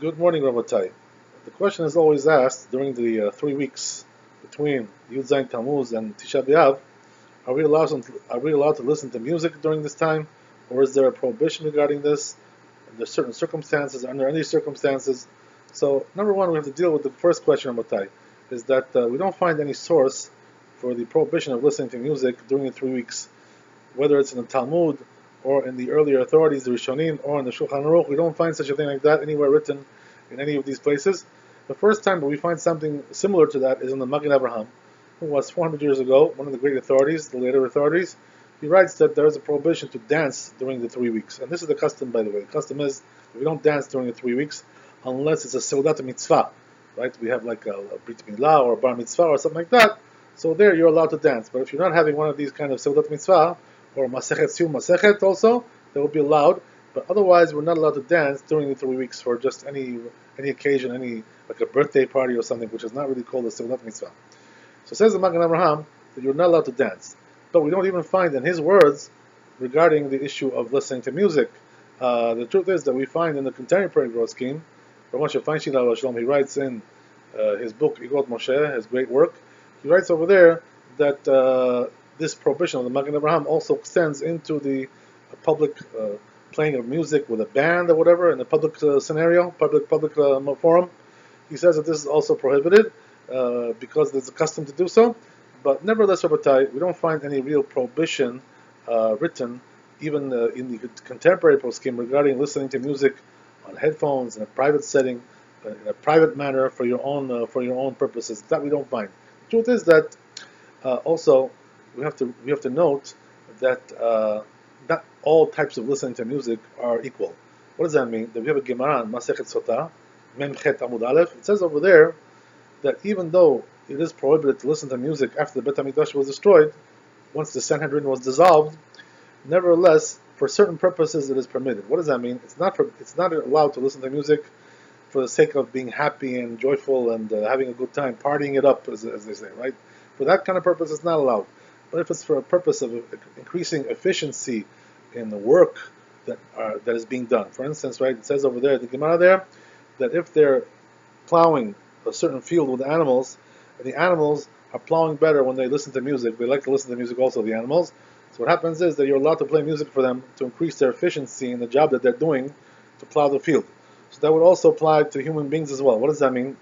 Good morning, Rabbi. The question is always asked during the 3 weeks between Yud Zayin Tammuz and Tisha B'Av. Are we allowed to listen to music during this time, or is there a prohibition regarding this? Under certain circumstances, under any circumstances. So, number one, we have to deal with the first question, Rabbi, is that we don't find any source for the prohibition of listening to music during the 3 weeks, whether it's in the Talmud or in the earlier authorities, the Rishonim, or in the Shulchan Aruch. We don't find such a thing like that anywhere written in any of these places. The first time that we find something similar to that is in the Magen Avraham, who was 400 years ago, one of the great authorities, the later authorities. He writes that there is a prohibition to dance during the 3 weeks. And this is the custom, by the way. The custom is that we don't dance during the 3 weeks unless it's a Seudat Mitzvah, right? We have like a Brit Milah or a Bar Mitzvah or something like that. So there you're allowed to dance. But if you're not having one of these kind of Seudat Mitzvah, or Masechet Siyum Masechet also, that will be allowed. But otherwise, we're not allowed to dance during the 3 weeks for just any occasion, any like a birthday party or something, which is not really called a Seudat Mitzvah. So it says the Magen Avraham that you're not allowed to dance. But we don't even find in his words regarding the issue of listening to music. The truth is that we find in the contemporary growth scheme, Rav Moshe Feinstein Alav Shalom, he writes in his book Igot Moshe, his great work, he writes over there that this prohibition of the Magen Avraham also extends into the public playing of music with a band or whatever in the public scenario, public forum. He says that this is also prohibited because there's a custom to do so. But nevertheless, Rabbi, we don't find any real prohibition written, even in the contemporary poskim, regarding listening to music on headphones in a private setting, in a private manner for your own purposes. That we don't find. The truth is that also we have to note that not all types of listening to music are equal. What does that mean? That we have a Gemara in Masechet Sotah, Mem Chet Amud Aleph. It says over there that even though it is prohibited to listen to music after the Bet HaMikdash was destroyed, once the Sanhedrin was dissolved, nevertheless, for certain purposes it is permitted. What does that mean? It's not allowed to listen to music for the sake of being happy and joyful and having a good time, partying it up, as they say, right? For that kind of purpose, it's not allowed. But if it's for a purpose of increasing efficiency in the work that is being done, for instance, right, it says over there, the Gemara there, that if they're plowing a certain field with animals, and the animals are plowing better when they listen to music, they like to listen to music also, the animals. So what happens is that you're allowed to play music for them to increase their efficiency in the job that they're doing to plow the field. So that would also apply to human beings as well. What does that mean?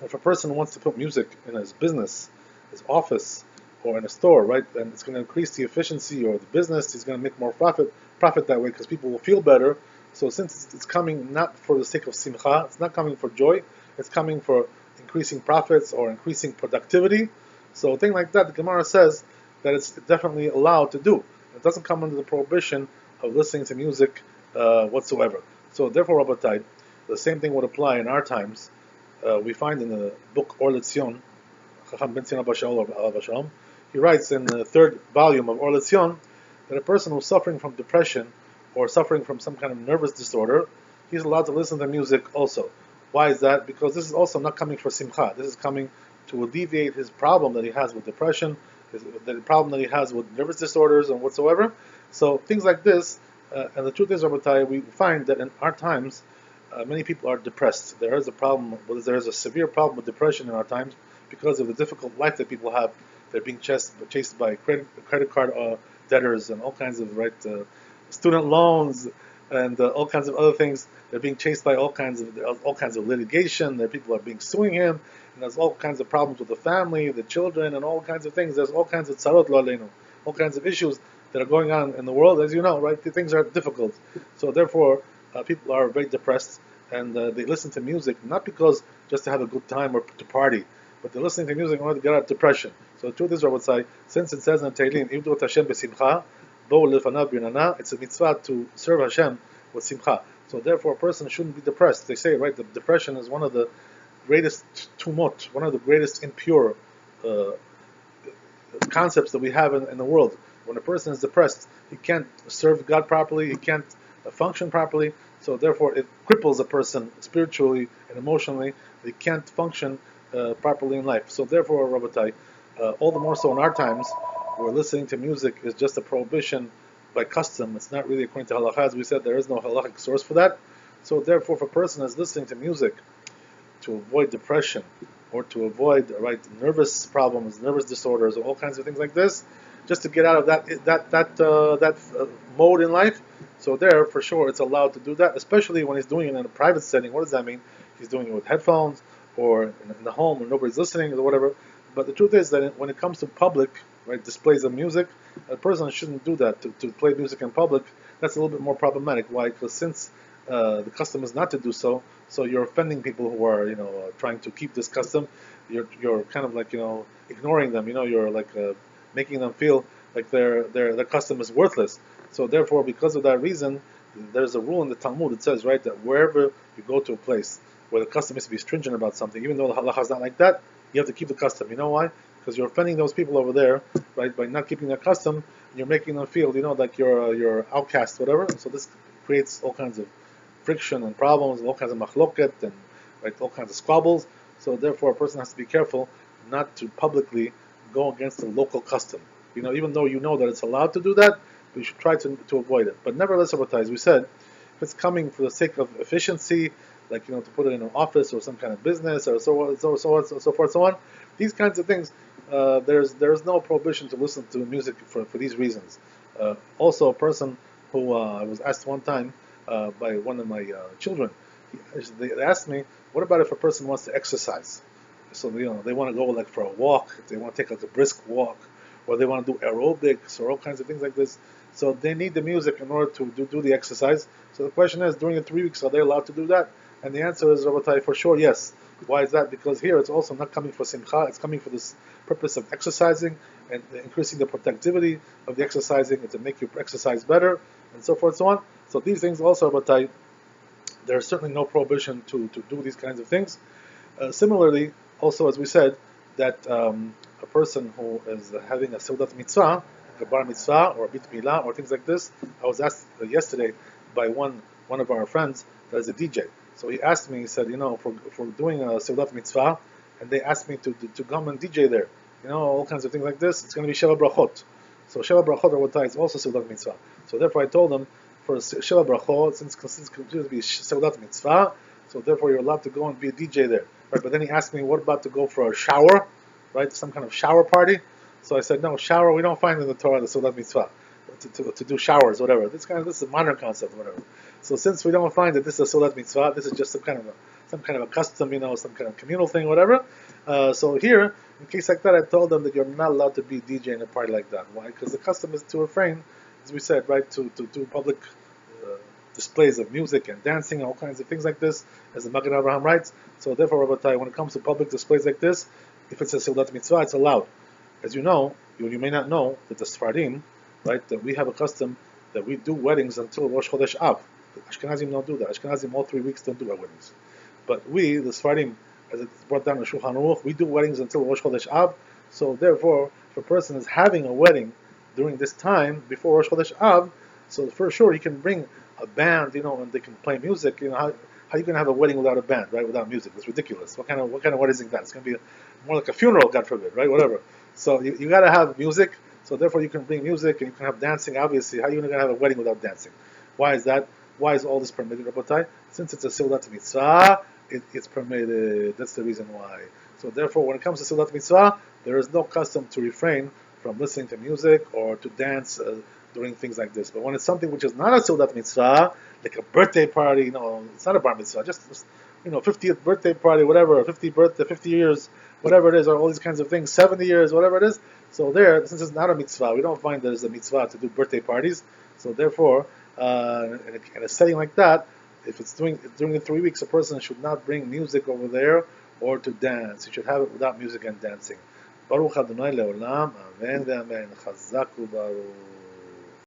If a person wants to put music in his business, his office, or in a store, right, then it's going to increase the efficiency or the business. He's going to make more profit that way because people will feel better. So since it's coming not for the sake of simcha, it's not coming for joy, it's coming for increasing profits or increasing productivity. So a thing like that, the Gemara says that it's definitely allowed to do. It doesn't come under the prohibition of listening to music whatsoever. So therefore, Rabbatai, the same thing would apply in our times. We find in the book Or Letzion, Chacham Ben Zion Abba Shalom, he writes in the third volume of Or Letzion that a person who's suffering from depression or suffering from some kind of nervous disorder, he's allowed to listen to music also. Why is that? Because this is also not coming for simcha. This is coming to alleviate his problem that he has with depression, the problem that he has with nervous disorders and whatsoever. So things like this, and the truth is, Rabbatai, we find that in our times, many people are depressed. There is a severe problem with depression in our times because of the difficult life that people have. They're being chased by credit card debtors and all kinds of student loans and all kinds of other things. They're being chased by all kinds of litigation. People are being suing him, and there's all kinds of problems with the family, the children, and all kinds of things. There's all kinds of tzarot lo aleinu, all kinds of issues that are going on in the world, as you know, right? The things are difficult. So therefore, people are very depressed, and they listen to music not because just to have a good time or to party, but they're listening to music in order to get out of depression. So the truth is, I would say, since it says in Tehillim, Ivdu Hashem besimcha, bo lefanav binana, it's a mitzvah to serve Hashem with simcha. So therefore, a person shouldn't be depressed. They say, right, that depression is one of the greatest tumot, one of the greatest impure concepts that we have in the world. When a person is depressed, he can't serve God properly, he can't function properly. So therefore, it cripples a person spiritually and emotionally. He can't function properly in life. So therefore, Rabbatai, all the more so in our times, where listening to music is just a prohibition by custom. It's not really according to halakha. As we said, there is no halachic source for that. So therefore, if a person is listening to music to avoid depression or to avoid nervous problems, nervous disorders, or all kinds of things like this, just to get out of that mode in life. So there, for sure, it's allowed to do that, especially when he's doing it in a private setting. What does that mean? He's doing it with headphones or in the home where nobody's listening or whatever. But the truth is that when it comes to public, displays of music, a person shouldn't do that. To play music in public, that's a little bit more problematic. Why? Because since the custom is not to do so, so you're offending people who are, trying to keep this custom. You're kind of like, ignoring them. You're like making them feel like their custom is worthless. So therefore, because of that reason, there's a rule in the Talmud. It says, right, that wherever you go to a place where the custom is to be stringent about something, even though the halacha is not like that, you have to keep the custom. You know why? Because you're offending those people over there, right? By not keeping their custom, you're making them feel, like you're outcast, whatever. So this creates all kinds of friction and problems, all kinds of machloket and all kinds of squabbles. So therefore, a person has to be careful not to publicly go against the local custom. Even though you know that it's allowed to do that, but you should try to avoid it. But nevertheless, as we said, if it's coming for the sake of efficiency, to put it in an office or some kind of business or so on, so forth, so on, these kinds of things, there's no prohibition to listen to music for these reasons. Also, a person who I was asked one time by one of my children, they asked me, what about if a person wants to exercise? So they want to go for a walk, if they want to take a brisk walk, or they want to do aerobics or all kinds of things like this. So they need the music in order to do the exercise. So the question is, during the 3 weeks, are they allowed to do that? And the answer is, Rabbi, for sure, yes. Why is that? Because here it's also not coming for simcha, it's coming for this purpose of exercising and increasing the productivity of the exercising and to make your exercise better and so forth and so on. So these things also, Rabbi, there's certainly no prohibition to do these kinds of things. Similarly, also as we said, that a person who is having a seudat mitzvah, a bar mitzvah or a bit milah or things like this, I was asked yesterday by one of our friends that is a DJ. So he asked me, he said, if we're doing a seudat mitzvah, and they asked me to come and DJ there, all kinds of things like this, it's going to be Sheva Brachot. So Sheva Brachot or what is also seudat mitzvah. So therefore I told them, for Sheva Brachot, since it's considered to be seudat mitzvah, so therefore you're allowed to go and be a DJ there. Right? But then he asked me, what about to go for a shower, right? Some kind of shower party. So I said, no, shower, we don't find in the Torah the seudat mitzvah. To do showers, whatever. This is a modern concept, whatever. So since we don't find that this is a seudat mitzvah, this is just some kind of a custom, some kind of communal thing, whatever. So here, in case like that, I told them that you're not allowed to be DJ in a party like that. Why? Because the custom is to refrain, as we said, right, to do public displays of music and dancing and all kinds of things like this, as the Magen Avraham writes. So therefore, Rabbi, when it comes to public displays like this, if it's a seudat mitzvah, it's allowed. As you know, you may not know that the Sfardim, right, that we have a custom that we do weddings until Rosh Chodesh Av. The Ashkenazim don't do that. Ashkenazim all 3 weeks don't do our weddings. But we, the Sfardim, as it's brought down in Shulchan Aruch, we do weddings until Rosh Chodesh Av. So therefore, if a person is having a wedding during this time, before Rosh Chodesh Av, so for sure he can bring a band, and they can play music. How are you going to have a wedding without a band, right? Without music? It's ridiculous. What kind of wedding is that? It's going to be more like a funeral, God forbid, right? Whatever. So you got to have music. So therefore you can bring music and you can have dancing. Obviously, how are you going to have a wedding without dancing? Why is that? Why is all this permitted, Rabbatai? Since it's a seudat mitzvah, it's permitted. That's the reason why. So therefore, when it comes to seudat mitzvah, there is no custom to refrain from listening to music or to dance doing things like this. But when it's something which is not a seudat mitzvah, like a birthday party, it's not a bar mitzvah, just 50th birthday party, whatever, 50 years, whatever it is, or all these kinds of things, 70 years, whatever it is. So there, since it's not a mitzvah, we don't find there's a mitzvah to do birthday parties. So therefore, in a setting like that, if it's during the 3 weeks, a person should not bring music over there or to dance. He should have it without music and dancing. Baruch Adonai leolam, amen ve'amen. Chazak u'baruch.